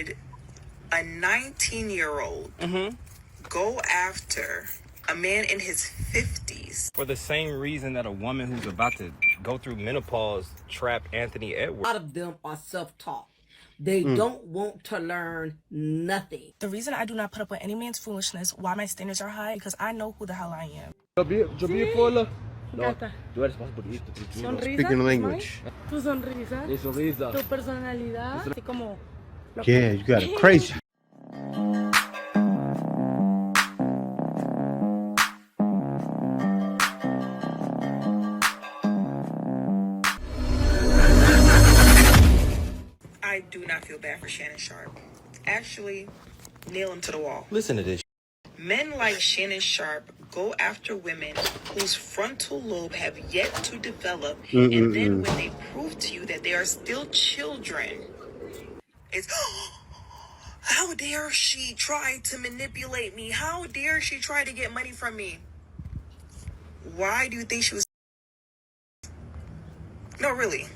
would a 19-year-old go after a man in his 50s? For the same reason that a woman who's about to go through menopause trapped Anthony Edwards. A lot of them are self-taught. They don't want to learn nothing. The reason I do not put up with any man's foolishness, why my standards are high, because I know who the hell I am. No, tú eres más bonito, te juro. Speaking the language. Tu sonrisa. Mi sonrisa. Tu personalidad. Así como... Yeah, you got it crazy. I do not feel bad for Shannon Sharp. Actually, nail him to the wall. Listen to this. Men like Shannon Sharp go after women whose frontal lobe have yet to develop, and then when they prove to you that they are still children, it's, how dare she try to manipulate me? How dare she try to get money from me? Why do you think she was... No, really.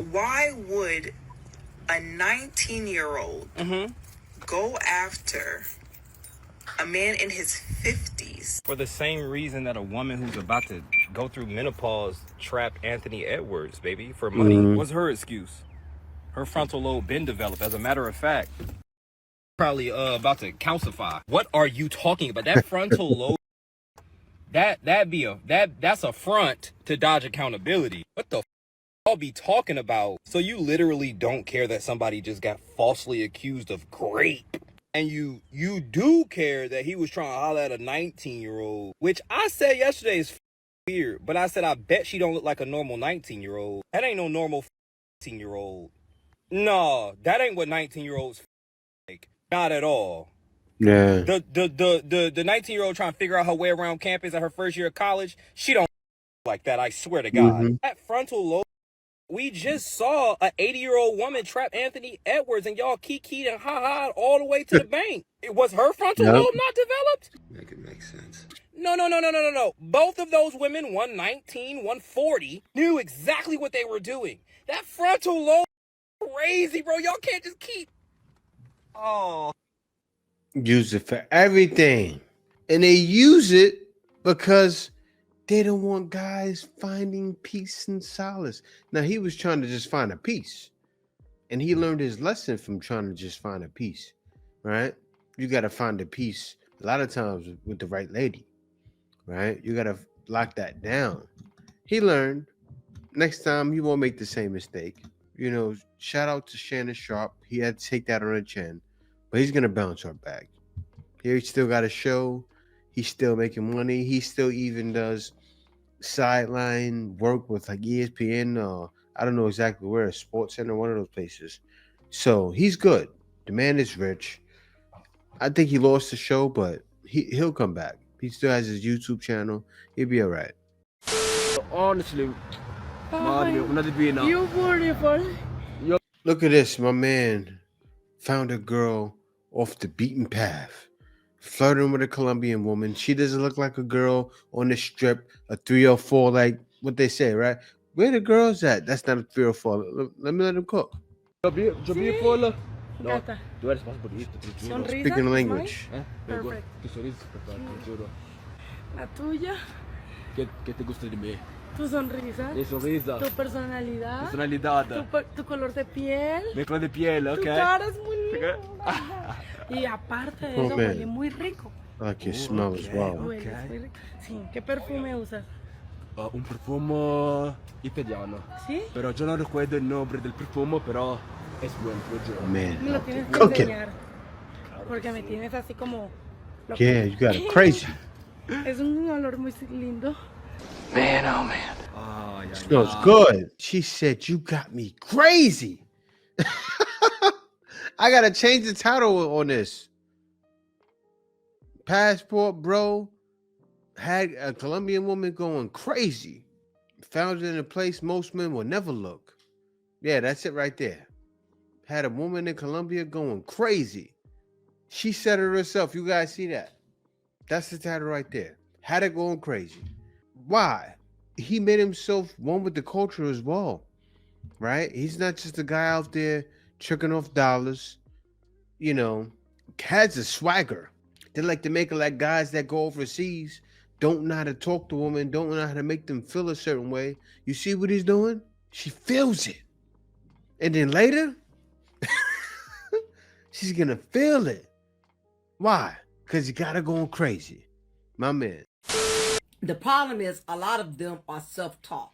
Why would a 19-year-old go after a man in his 50s? For the same reason that a woman who's about to go through menopause trapped Anthony Edwards, baby, for money. What's her excuse? Her frontal lobe been developed. As a matter of fact, probably about to calcify. What are you talking about? That frontal lobe, that's a front to dodge accountability. What the I'll be talking about? So you literally don't care that somebody just got falsely accused of rape, and you do care that he was trying to holler at a 19-year-old, which I said yesterday is weird, but I said I bet she don't look like a normal 19-year-old. That ain't no normal 19-year-old. No, that ain't what 19-year-olds like. Not at all. Yeah. The 19-year-old trying to figure out her way around campus at her first year of college, she don't like that, I swear to God. That frontal lobe, we just saw an 80-year-old woman trap Anthony Edwards, and y'all kikied and ha-ha'd all the way to the bank. It was her frontal lobe not developed? Make it make sense. No. Both of those women, 119, 140, knew exactly what they were doing. That frontal lobe is crazy, bro. Y'all can't just keep... Oh. Use it for everything. And they use it because they don't want guys finding peace and solace. Now, he was trying to just find a peace. And he learned his lesson from trying to just find a peace, right? You got to find a peace a lot of times with the right lady, right? You got to lock that down. He learned. Next time, he won't make the same mistake. You know, shout out to Shannon Sharp. He had to take that on the chin. But he's going to bounce right back. Here, he still got a show. He's still making money. He still even does sideline work with like ESPN. I don't know exactly where, Sports Center, one of those places. So he's good. The man is rich. I think he lost the show, but he'll come back. He still has his YouTube channel. He'll be all right. Honestly, You beautiful. Look at this. My man found a girl off the beaten path, flirting with a Colombian woman. She doesn't look like a girl on the strip, a 304, like what they say, right? Where the girls at? That's not a 304. Let me let them cook. yo beautiful. No, Gata. tú eres más bonito, te juro. Sonrisa. Speaking is language. mine. Perfect. Tu sonrisa es perfecta, te juro. La tuya. ¿Qué te gusta de mí? Tu sonrisa. Mi sonrisa. Tu personalidad. Personalidad. Tu color de piel. Mi color de piel, Tu ok. cara es muy linda. Y aparte de eso, man. huele muy rico. I like your smell as well. Huele muy rico. Sí. ¿Qué perfume usas? Un perfume italiano. ¿Sí? Pero yo no recuerdo el nombre del perfume, pero es bueno, te juro. Man, Me lo tienes que cooking. enseñar. Porque me tienes así como... loco. Yeah, you got it crazy. Es un olor muy lindo. Man, oh man. Ay, ay, Smells ay. good. She said, you got me crazy. I got to change the title on this. Passport Bro had a Colombian woman going crazy. Found it in a place most men will never look. Yeah, that's it right there. Had a woman in Colombia going crazy. She said it herself. You guys see that? That's the title right there. Had it going crazy. Why? He made himself one with the culture as well, right? He's not just a guy out there tricking off dollars. You know, cats a swagger. They like to make it like guys that go overseas don't know how to talk to women, don't know how to make them feel a certain way. You see what he's doing? She feels it. And then later, she's gonna feel it. Why? Because you got her going crazy. My man. The problem is a lot of them are self-taught.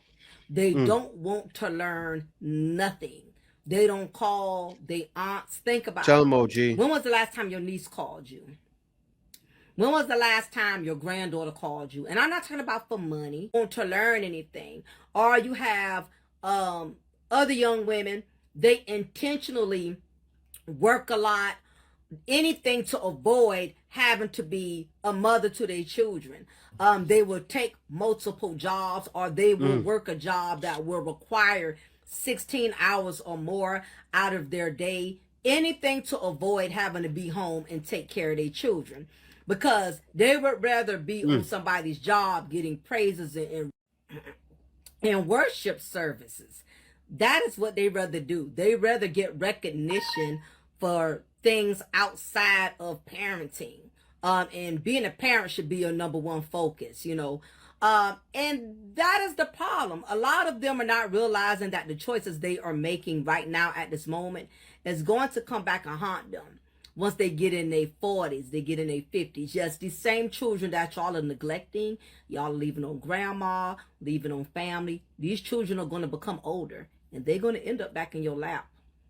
They don't want to learn nothing. They don't call their aunts. Think about Tell it. them, OG. When was the last time your niece called you? When was the last time your granddaughter called you? And I'm not talking about for money, want to learn anything. Or you have other young women, they intentionally work a lot, anything to avoid having to be a mother to their children. They will take multiple jobs, or they will work a job that will require 16 hours or more out of their day. Anything to avoid having to be home and take care of their children, because they would rather be on somebody's job getting praises and worship services. That is what they rather do. They rather get recognition for things outside of parenting. And being a parent should be your number one focus, you know. And that is the problem. A lot of them are not realizing that the choices they are making right now at this moment is going to come back and haunt them once they get in their 40s, they get in their 50s. Yes, these same children that y'all are neglecting, y'all are leaving on grandma, leaving on family, these children are going to become older, and they're going to end up back in your lap.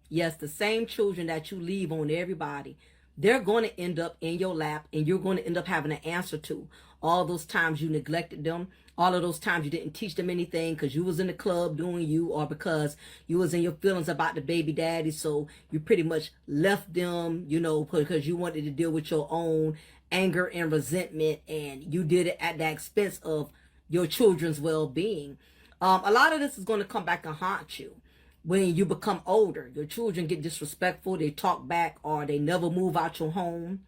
Yes, the same children that you leave on everybody, they're going to end up in your lap, and you're going to end up having an answer to all those times you neglected them, all of those times you didn't teach them anything because you was in the club doing you, or because you was in your feelings about the baby daddy, so you pretty much left them, you know, because you wanted to deal with your own anger and resentment, and you did it at the expense of your children's well-being. A lot of this is going to come back and haunt you. When you become older, your children get disrespectful, they talk back, or they never move out your home.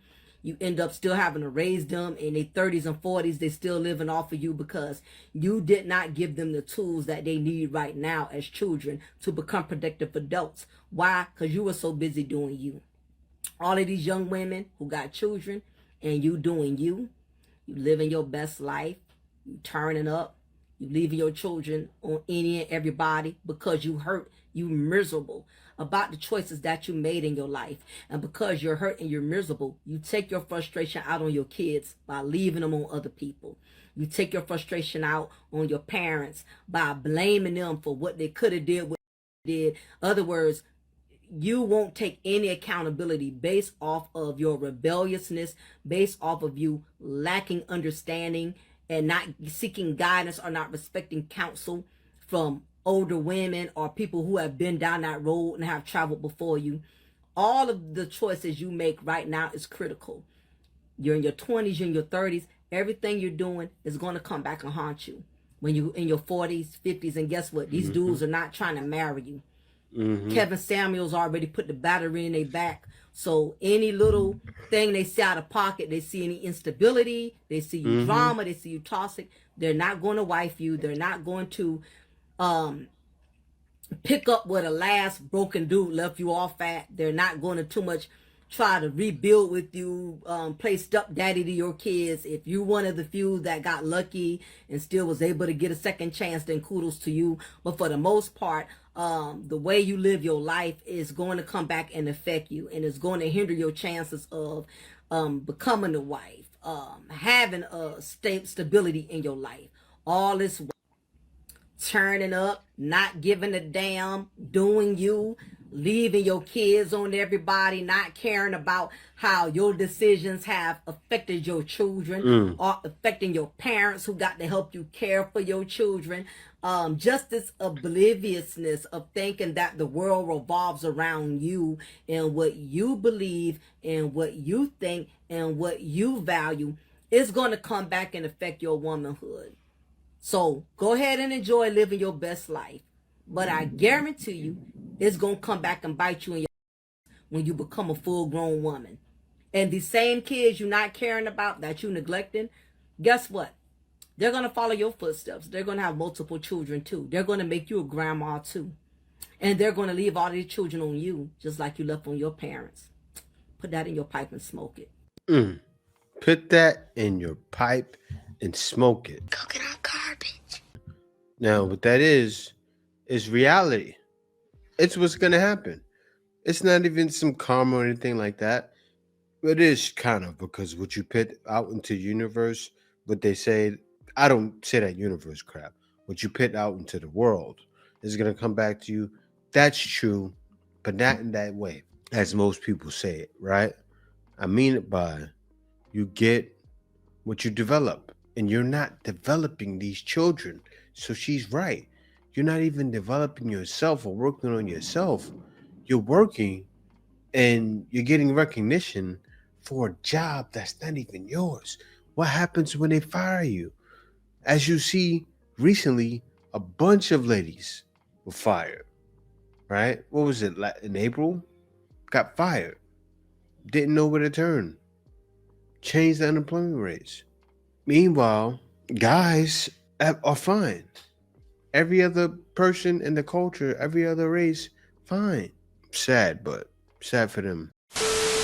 You end up still having to raise them in their 30s and 40s. They still living off of you because you did not give them the tools that they need right now as children to become productive adults. Why? Because you were so busy doing you. All of these young women who got children and you doing you living your best life, you turning up, you leaving your children on any and everybody because you hurt, you miserable about the choices that you made in your life. And because you're hurt and you're miserable, you take your frustration out on your kids by leaving them on other people. You take your frustration out on your parents by blaming them for what they could have did, what they did. Other words, you won't take any accountability based off of your rebelliousness, based off of you lacking understanding and not seeking guidance or not respecting counsel from older women or people who have been down that road and have traveled before you. All of the choices you make right now is critical. You're in your 20s, you're in your 30s. Everything you're doing is going to come back and haunt you when you're in your 40s, 50s. And guess what? These dudes are not trying to marry you. Kevin Samuels already put the battery in their back. So any little thing they see out of pocket, they see any instability, they see you drama, they see you toxic, they're not going to wife you. They're not going to pick up where the last broken dude left you off at. They're not going to too much try to rebuild with you, play stepdaddy to your kids. If you're one of the few that got lucky and still was able to get a second chance, then kudos to you. But for the most part, the way you live your life is going to come back and affect you, and it's going to hinder your chances of becoming a wife, having a stability in your life. All this turning up, not giving a damn, doing you, leaving your kids on everybody, not caring about how your decisions have affected your children or affecting your parents who got to help you care for your children. Just this obliviousness of thinking that the world revolves around you and what you believe and what you think and what you value is going to come back and affect your womanhood. So go ahead and enjoy living your best life. But I guarantee you, it's going to come back and bite you in your when you become a full-grown woman. And the same kids you're not caring about, that you're neglecting, guess what? They're going to follow your footsteps. They're going to have multiple children too. They're going to make you a grandma too. And they're going to leave all these children on you, just like you left on your parents. Put that in your pipe and smoke it. Put that in your pipe and smoke it. Coconut garbage. Now, what that is reality. It's what's going to happen. It's not even some karma or anything like that. It is kind of, because what you put out into the universe, what they say, I don't say that universe crap. What you put out into the world is going to come back to you. That's true, but not in that way, as most people say it, right? I mean it by you get what you develop, and you're not developing these children. So she's right. You're not even developing yourself or working on yourself. You're working and you're getting recognition for a job that's not even yours. What happens when they fire you? As you see recently, a bunch of ladies were fired, right? What was it, in April? Got fired. Didn't know where to turn. Changed the unemployment rates. Meanwhile, guys are fine. Every other person in the culture, every other race, fine. Sad, but sad for them.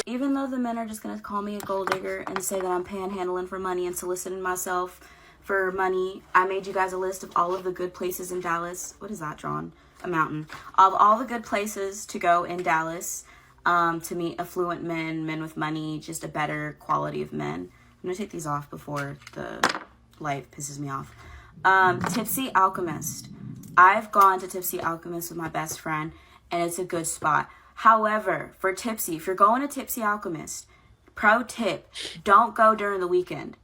Even though the men are just gonna call me a gold digger and say that I'm panhandling for money and soliciting myself for money, I made you guys a list of all of the good places in Dallas. What is that, John? A mountain. Of all the good places to go in Dallas, to meet affluent men, men with money, just a better quality of men. I'm gonna take these off before the light pisses me off. Tipsy Alchemist. I've gone to Tipsy Alchemist with my best friend, and it's a good spot. However, for Tipsy, if you're going to Tipsy Alchemist, pro tip, don't go during the weekend.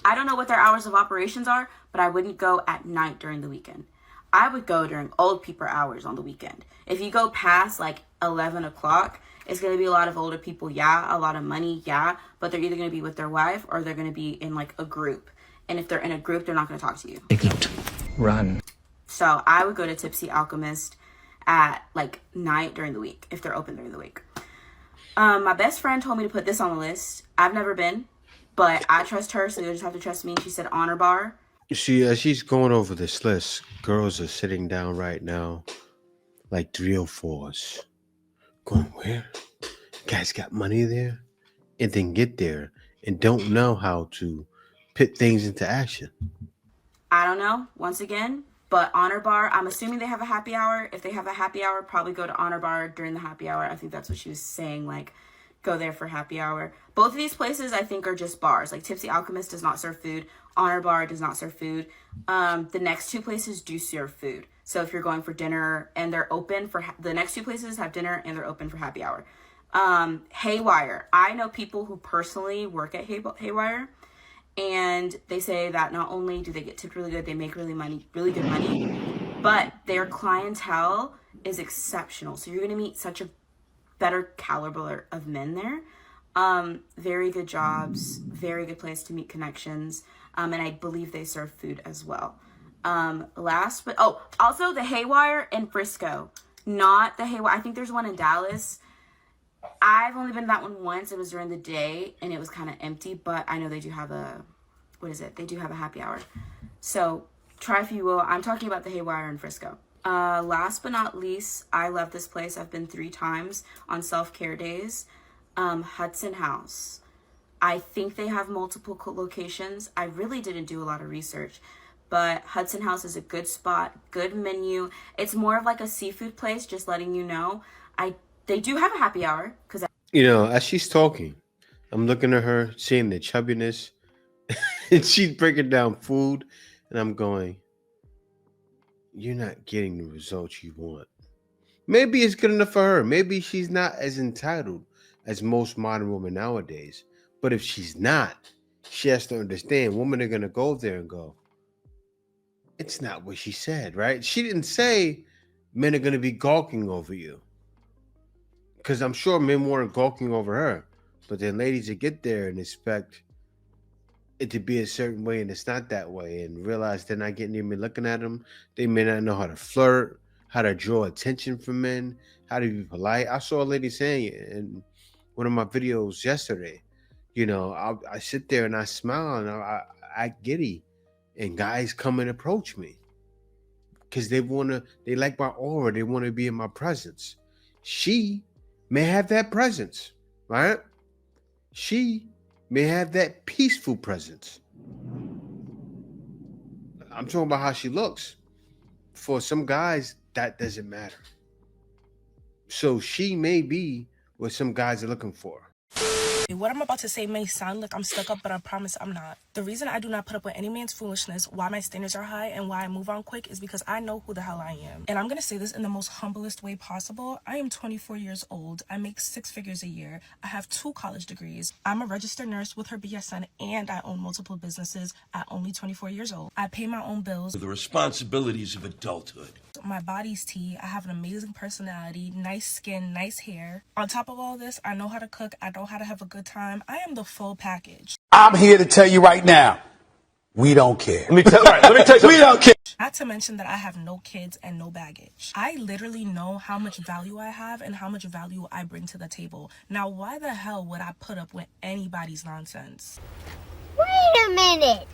I don't know what their hours of operations are, but I wouldn't go at night during the weekend. I would go during old people hours on the weekend. If you go past like 11 o'clock, it's going to be a lot of older people, yeah, a lot of money, yeah, but they're either going to be with their wife or they're going to be in like a group. And if they're in a group, they're not going to talk to you. Take note. Run. So I would go to Tipsy Alchemist at like night during the week, if they're open during the week. My best friend told me to put this on the list. I've never been, but I trust her, so you'll just have to trust me. She said Honor Bar. You see, as she's going over this list, girls are sitting down right now, like 304s, going, where? Guys got money there? And then get there and don't know how to put things into action. I don't know, once again, but Honor Bar, I'm assuming they have a happy hour. If they have a happy hour, probably go to Honor Bar during the happy hour. I think that's what she was saying, like, go there for happy hour. Both of these places, I think, are just bars. Like, Tipsy Alchemist does not serve food. Honor Bar does not serve food. The next two places do serve food. So if you're going for dinner and they're open for, the next two places have dinner and they're open for happy hour. Haywire. I know people who personally work at Haywire, and they say that not only do they get tipped really good, they make really good money, but their clientele is exceptional. So you're going to meet such a better caliber of men there. Very good jobs, very good place to meet connections. And I believe they serve food as well. Also the Haywire in Frisco, not the Haywire. I think there's one in Dallas. I've only been to that one once. It was during the day and it was kind of empty, but I know they do have they do have a happy hour. So try if you will. I'm talking about the Haywire in Frisco. Last but not least, I love this place. I've been 3 times on self-care days. Hudson House. I think they have multiple locations. I really didn't do a lot of research, but Hudson House is a good spot, good menu. It's more of like a seafood place, just letting you know. They do have a happy hour because as she's talking, I'm looking at her, seeing the chubbiness, and she's breaking down food, and I'm going, you're not getting the results you want. Maybe it's good enough for her. Maybe she's not as entitled as most modern women nowadays. But if she's not, she has to understand women are going to go there and go, it's not what she said, right? She didn't say men are going to be gawking over you. Because I'm sure men weren't gawking over her. But then ladies that get there and expect it to be a certain way and it's not that way, and realize they're not getting even looking at them. They may not know how to flirt, how to draw attention from men, how to be polite. I saw a lady saying it in one of my videos yesterday. I sit there and I smile and I act giddy, and guys come and approach me. because they like my aura. They want to be in my presence. She may have that presence, right? She may have that peaceful presence. I'm talking about how she looks. For some guys, that doesn't matter. So she may be what some guys are looking for. What I'm about to say may sound like I'm stuck up, but I promise I'm not. The reason I do not put up with any man's foolishness, why my standards are high, and why I move on quick is because I know who the hell I am. And I'm gonna say this in the most humblest way possible. I am 24 years old. I make 6 figures a year. I have 2 college degrees. I'm a registered nurse with her BSN, and I own multiple businesses at only 24 years old. I pay my own bills. The responsibilities of adulthood. My body's tea. I have an amazing personality, nice skin, nice hair. On top of all this, I know how to cook. I know how to have a good time. I am the full package. I'm here to tell you right now, we don't care. Let me tell you, we don't care. Not to mention that I have no kids and no baggage. I literally know how much value I have and how much value I bring to the table. Now, why the hell would I put up with anybody's nonsense? Wait a minute.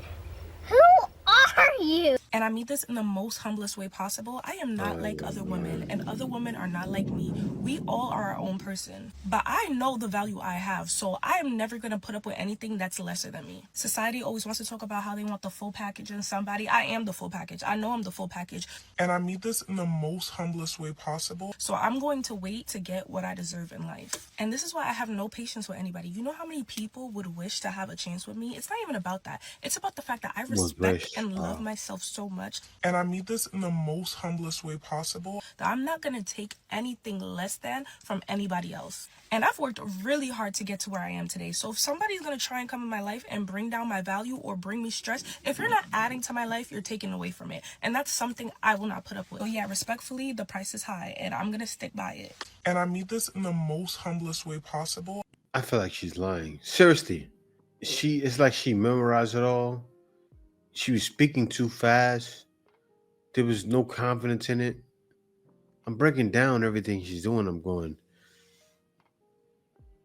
Who are you? And I mean this in the most humblest way possible. I am not like other women, and other women are not like me. We all are our own person. But I know the value I have, so I am never going to put up with anything that's lesser than me. Society always wants to talk about how they want the full package in somebody. I am the full package. I know I'm the full package. And I mean this in the most humblest way possible. So I'm going to wait to get what I deserve in life. And this is why I have no patience with anybody. You know how many people would wish to have a chance with me? It's not even about that. It's about the fact that I respect and love myself so much, and I mean this in the most humblest way possible, that I'm not gonna take anything less than from anybody else. And I've worked really hard to get to where I am today. So if somebody's gonna try and come in my life and bring down my value or bring me stress, if you're not adding to my life, you're taking away from it. And that's something I will not put up with. So yeah, respectfully, the price is high and I'm gonna stick by it. And I mean this in the most humblest way possible. I feel like she's lying. Seriously. It's like she memorized it all. She was speaking too fast. There was no confidence in it. I'm breaking down everything she's doing. I'm going,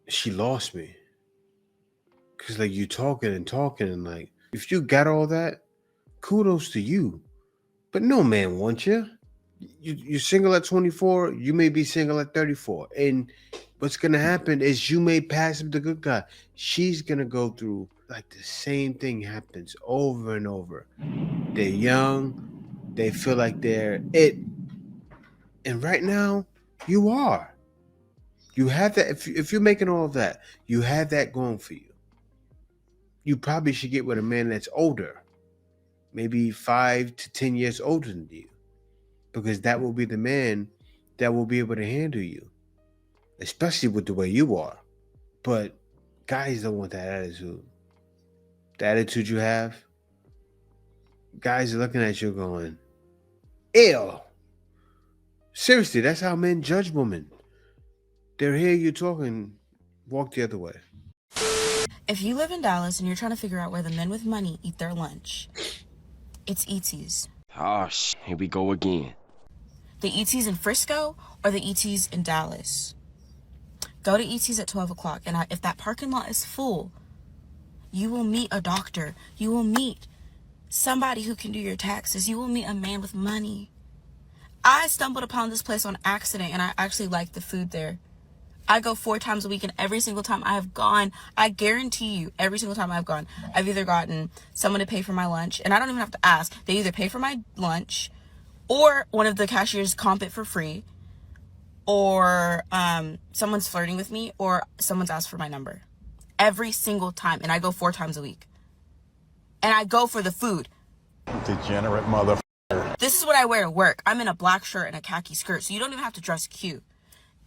she lost me. Because, like, you talking and, like, if you got all that, kudos to you. But no man wants you. You're single at 24. You may be single at 34. And what's going to happen is you may pass him the good guy. She's going to go through, like, the same thing happens over and over. They're young. They feel like they're it. And right now, you are. You have that. If you're making all of that, you have that going for you. You probably should get with a man that's older. Maybe 5 to 10 years older than you. Because that will be the man that will be able to handle you. Especially with the way you are. But guys don't want that attitude. The attitude you have. Guys are looking at you going, ew. Seriously, that's how men judge women. They're here, you talking, walk the other way. If you live in Dallas and you're trying to figure out where the men with money eat their lunch, it's ET's. Oh, here we go again. The ET's in Frisco or the ET's in Dallas? Go to ET's at 12 o'clock, and if that parking lot is full, you will meet a doctor. You will meet somebody who can do your taxes. You will meet a man with money. I stumbled upon this place on accident, and I actually like the food there. I go 4 times a week, and every single time I have gone, I guarantee you, every single time I've gone, I've either gotten someone to pay for my lunch, and I don't even have to ask. They either pay for my lunch, or one of the cashiers comp it for free, or someone's flirting with me, or someone's asked for my number. Every single time, and I go 4 times a week. And I go for the food. Degenerate mother. This is what I wear to work. I'm in a black shirt and a khaki skirt, so you don't even have to dress cute.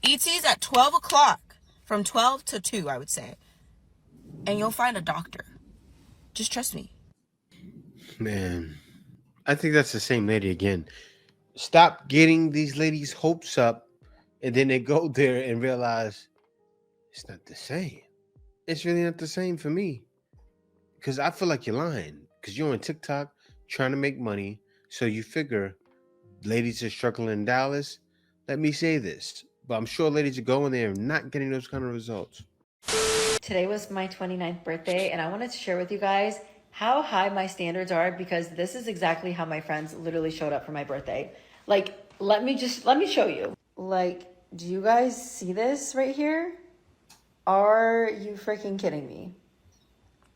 ET's at 12 o'clock, from 12 to 2, I would say. And you'll find a doctor. Just trust me. Man, I think that's the same lady again. Stop getting these ladies' hopes up, and then they go there and realize it's not the same. It's really not the same for me. Because I feel like you're lying. Because you're on TikTok trying to make money. So you figure ladies are struggling in Dallas. Let me say this. But I'm sure ladies are going there and not getting those kind of results. Today was my 29th birthday, and I wanted to share with you guys how high my standards are, because this is exactly how my friends literally showed up for my birthday. Like, let me show you. Like, do you guys see this right here? Are you freaking kidding me?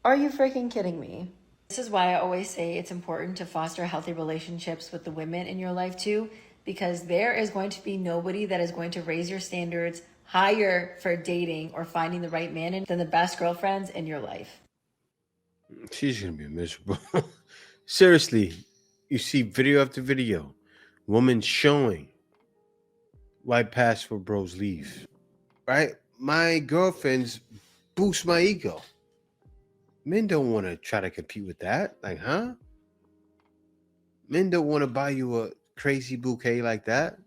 Are you freaking kidding me? This is why I always say it's important to foster healthy relationships with the women in your life too, because there is going to be nobody that is going to raise your standards higher for dating or finding the right man than the best girlfriends in your life. She's gonna be miserable. Seriously, you see video after video, women showing why passport bros leave. Right? My girlfriends boost my ego. Men don't want to try to compete with that. Like, huh? Men don't want to buy you a crazy bouquet like that.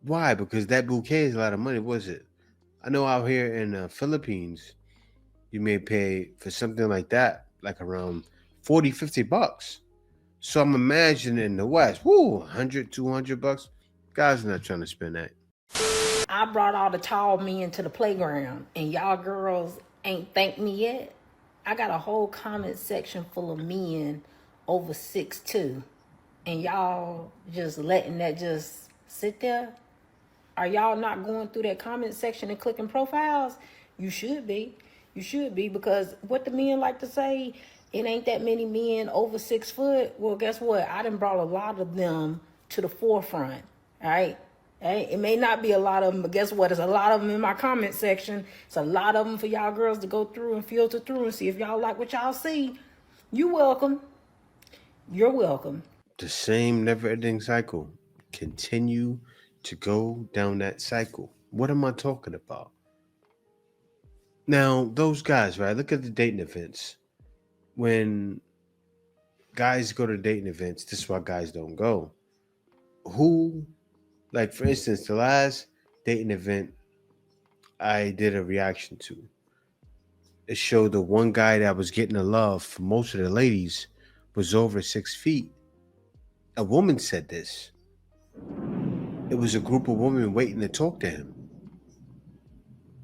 Why? Because that bouquet is a lot of money. What is it? I know out here in the Philippines, you may pay for something like that, like around 40, 50 bucks. So I'm imagining in the West, whoo, 100, 200 bucks. Guys are not trying to spend that. I brought all the tall men to the playground, and y'all girls ain't thanked me yet. I got a whole comment section full of men over 6'2", and y'all just letting that just sit there. Are y'all not going through that comment section and clicking profiles? You should be. You should be, because what the men like to say, it ain't that many men over 6 foot. Well, guess what? I done brought a lot of them to the forefront, all right? It may not be a lot of them, but guess what? There's a lot of them in my comment section. It's a lot of them for y'all girls to go through and filter through and see if y'all like what y'all see. You welcome. You're welcome. The same never-ending cycle. Continue to go down that cycle. What am I talking about? Now, those guys, right? Look at the dating events. When guys go to dating events, this is why guys don't go. Who, like for instance, the last dating event I did a reaction to, it showed the one guy that was getting the love for most of the ladies was over 6 feet. A woman said this. It was a group of women waiting to talk to him.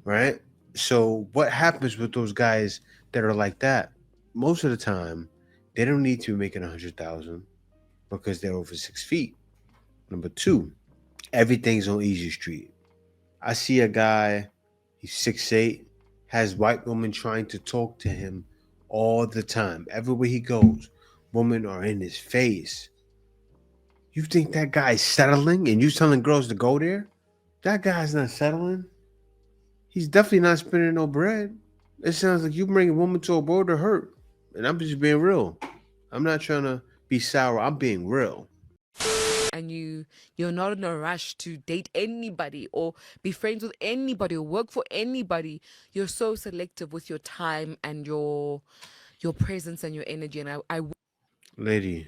Right? So what happens with those guys that are like that? Most of the time, they don't need to be making 100,000 because they're over 6 feet. Number two, everything's on easy street. I see a guy, he's 6'8", has white women trying to talk to him all the time. Everywhere he goes, women are in his face. You think that guy's settling and you telling girls to go there? That guy's not settling. He's definitely not spending no bread. It sounds like you bring a woman to a world of hurt. And I'm just being real. I'm not trying to be sour. I'm being real. And you're not in a rush to date anybody or be friends with anybody or work for anybody. You're so selective with your time and your presence and your energy. And I Lady,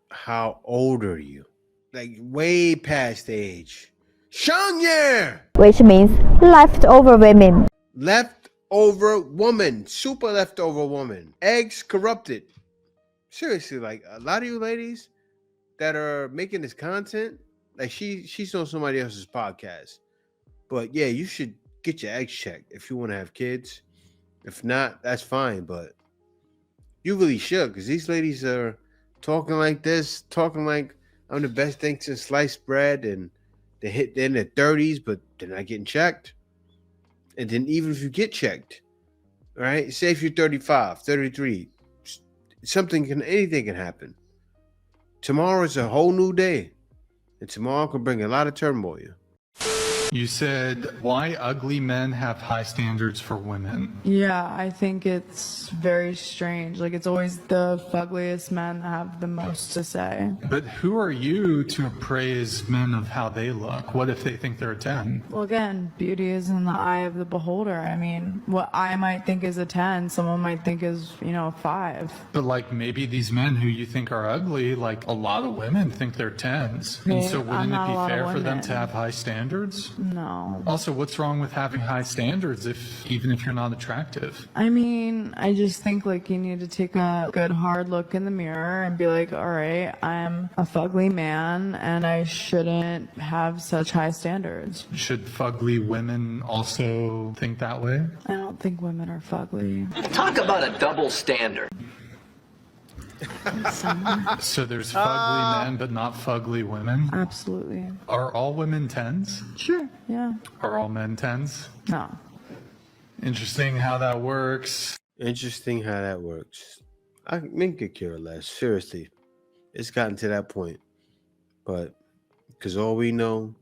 how old are you? Like way past the age. Shangye! Which means leftover women. Leftover woman. Super leftover woman. Eggs corrupted. Seriously, like a lot of you ladies that are making this content, like she's on somebody else's podcast. But yeah, you should get your eggs checked if you want to have kids. If not, that's fine. But you really should, because these ladies are talking like this, talking like I'm the best thing since sliced bread, and they're in their 30s, but they're not getting checked. And then even if you get checked, all right, say if you're 35, 33, anything can happen. Tomorrow is a whole new day, and tomorrow can bring a lot of turmoil. You said, why ugly men have high standards for women? Yeah, I think it's very strange. Like, it's always the ugliest men that have the most to say. But who are you to praise men of how they look? What if they think they're a 10? Well, again, beauty is in the eye of the beholder. I mean, what I might think is a 10, someone might think is, 5. But like maybe these men who you think are ugly, like a lot of women think they're 10s. And so wouldn't it be fair for them to have high standards? No. Also, what's wrong with having high standards even if you're not attractive? I mean, I just think like you need to take a good hard look in the mirror and be like, all right, I'm a fugly man and I shouldn't have such high standards. Should fugly women also think that way? I don't think women are fugly. Talk about a double standard. So there's fugly men, but not fugly women? Absolutely. Are all women 10s? Sure, yeah. Are all men 10s? No. Interesting how that works. Interesting how that works. I mean, could care less. Seriously, it's gotten to that point. But because all we know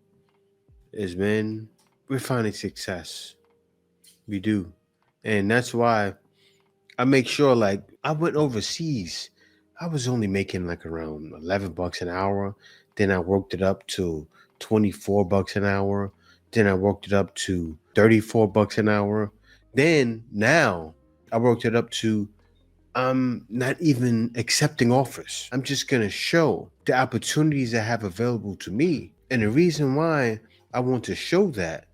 is men, we're finding success. We do. And that's why I make sure, like, I went overseas. I was only making like around $11 an hour. Then I worked it up to $24 an hour. Then I worked it up to $34 an hour. Then now I worked it up to I'm not even accepting offers. I'm just going to show the opportunities I have available to me. And the reason why I want to show that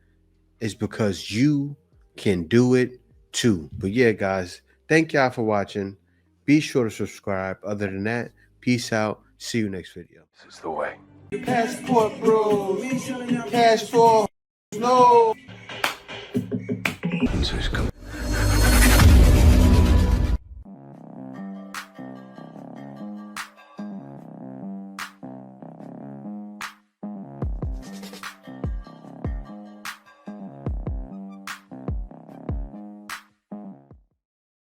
is because you can do it too. But yeah, guys, thank y'all for watching. Be sure to subscribe. Other than that, peace out. See you next video. This is the way. Passport bros. Passport. No. So he's coming.